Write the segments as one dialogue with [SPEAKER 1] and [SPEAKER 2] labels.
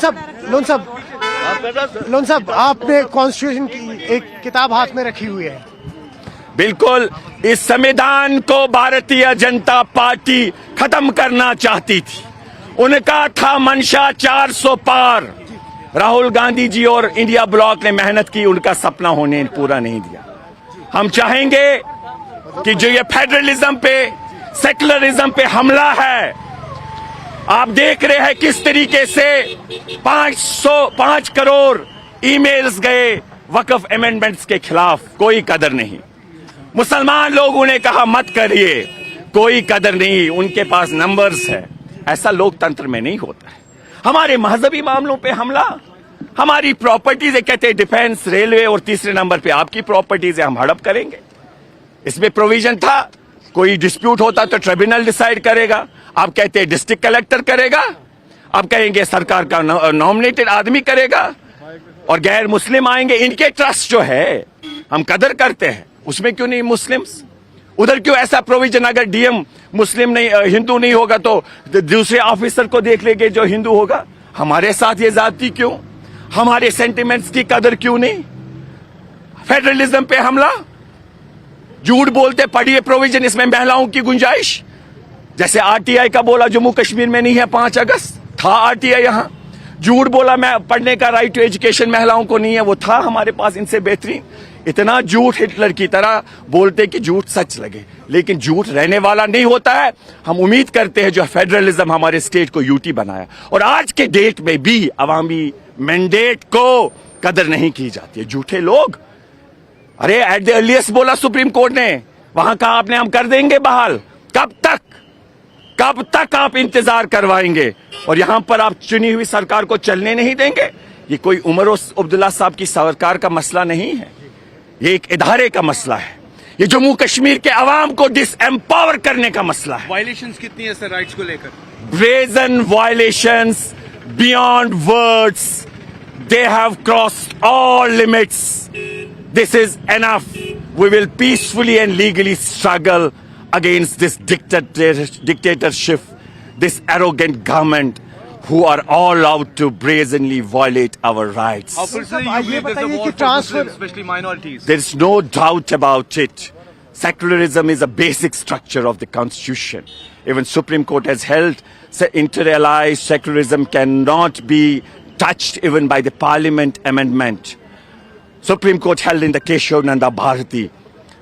[SPEAKER 1] Loan साहब आपने constitution की एक किताब हाथ में रखी हुई है।
[SPEAKER 2] बिल्कुल, इस संविधान को भारतीय जनता पार्टी खत्म करना चाहती थी। उनका था मंशा 400 पार। राहुल गांधी जी और इंडिया ब्लॉक ने मेहनत की, उनका सपना होने पूरा नहीं दिया। हम चाहेंगे कि जो ये फेडरलिज्म पे, सेकुलरिज्म पे हमला है, आप देख रहे हैं किस तरीके से 5 करोड़ ईमेल्स गए वक्फ अमेंडमेंट्स के खिलाफ। कोई कदर नहीं। मुसलमान लोगों ने कहा मत करिए, कोई कदर नहीं, उनके पास नंबर्स है। ऐसा लोकतंत्र में नहीं होता है। हमारे मजहबी मामलों पे हमला, हमारी प्रॉपर्टीज है, कहते हैं डिफेंस, रेलवे, और तीसरे नंबर पे आपकी प्रॉपर्टीज है, हम हड़प करेंगे। इसमें प्रोविजन था कोई डिस्प्यूट होता तो ट्रिब्यूनल डिसाइड करेगा। आप कहते हैं डिस्ट्रिक्ट कलेक्टर करेगा, आप कहेंगे सरकार का नॉमिनेटेड आदमी करेगा, और गैर मुस्लिम आएंगे। इनके ट्रस्ट जो है हम कदर करते हैं, उसमें क्यों नहीं मुस्लिम्स? उधर क्यों ऐसा प्रोविजन? अगर डीएम मुस्लिम नहीं, हिंदू नहीं होगा तो दूसरे ऑफिसर को देख लेंगे जो हिंदू होगा। हमारे साथ ये जाति क्यों? हमारे सेंटिमेंट्स की कदर क्यों नहीं? फेडरलिज्म पे हमला, झूठ बोलते। पढ़िए प्रोविजन, इसमें महिलाओं की गुंजाइश, जैसे आरटीआई का बोला जम्मू कश्मीर में नहीं है, 5 अगस्त था आरटीआई यहां। झूठ बोला मैं पढ़ने का राइट टू एजुकेशन महिलाओं को नहीं है, वो था हमारे पास। इनसे बेहतरीन इतना झूठ हिटलर की तरह बोलते कि झूठ सच लगे, लेकिन झूठ रहने वाला नहीं होता है। हम उम्मीद करते हैं जो फेडरलिज्म हमारे स्टेट को यूटी बनाया, और आज के डेट में भी अवामी मैंडेट को कदर नहीं की जाती है। झूठे लोग, अरे एट द अर्लीस्ट बोला सुप्रीम कोर्ट ने, वहां कहा आपने हम कर देंगे बहाल। कब तक आप इंतजार करवाएंगे? और यहां पर आप चुनी हुई सरकार को चलने नहीं देंगे। ये कोई उमर अब्दुल्ला साहब की सरकार का मसला नहीं है, ये एक इदारे का मसला है। ये जम्मू कश्मीर के अवाम को डिसएम्पावर करने का मसला है।
[SPEAKER 3] वायलेशंस कितनी है सर राइट्स को लेकर?
[SPEAKER 2] Brazen violations beyond words, they have crossed all limits. This is enough. We will peacefully and legally struggle against this dictatorship, this arrogant government who are all out to brazenly violate our rights.
[SPEAKER 3] How personally you believe there's a war for Muslims, especially minorities?
[SPEAKER 2] There is no doubt about it. Secularism is a basic structure of the Constitution. Even Supreme Court has held inter-allied secularism cannot be touched even by the Parliament amendment. Supreme Court held in the Keshav Nanda Bharati.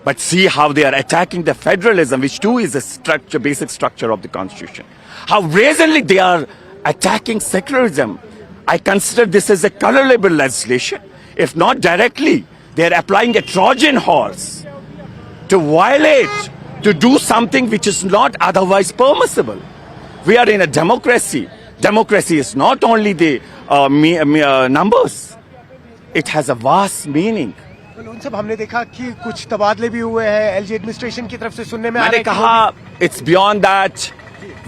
[SPEAKER 2] But see how they are attacking the federalism, which too is a structure, basic structure of the Constitution. How brazenly they are attacking secularism. I consider this as a colorable legislation. If not directly, they are applying a Trojan horse to violate, to do something which is not otherwise permissible. We are in a democracy. Democracy is not only the numbers. It has a vast meaning.
[SPEAKER 1] Loan साहब, हमने देखा कि कुछ तबादले भी हुए हैं LG administration की तरफ से, सुनने में
[SPEAKER 2] मैंने कहा it's beyond that.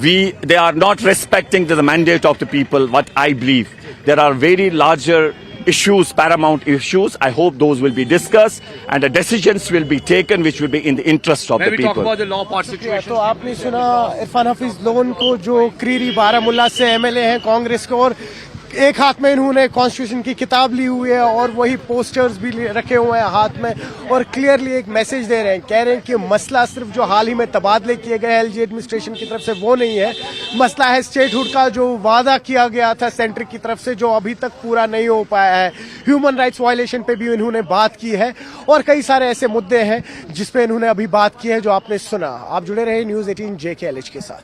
[SPEAKER 2] They are not respecting the mandate of the people. What I believe, there are very larger issues, paramount issues. I hope those will be discussed and the decisions will be taken which will be in the interest of the people.
[SPEAKER 3] Maybe talk about the law part situation.
[SPEAKER 1] तो आपने सुना Irfan Hafeez loan को, जो क्रीरी बारामुल्ला से MLA हैं कांग्रेस को, और एक हाथ में इन्होंने कॉन्स्टिट्यूशन की किताब ली हुई है और वही पोस्टर्स भी रखे हुए हैं हाथ में, और क्लियरली एक मैसेज दे रहे हैं। कह रहे हैं कि मसला सिर्फ जो हाल ही में तबादले किए गए एलजी एडमिनिस्ट्रेशन की तरफ से वो नहीं है, मसला है स्टेटहुड का जो वादा किया गया था सेंटर की तरफ से, जो अभी तक पूरा नहीं हो पाया है। ह्यूमन राइट्स वायलेशन पे भी इन्होंने बात की है, और कई सारे ऐसे मुद्दे हैं जिसपे इन्होंने अभी बात की है जो आपने सुना। आप जुड़े रहे न्यूज़ 18 JKLH के साथ।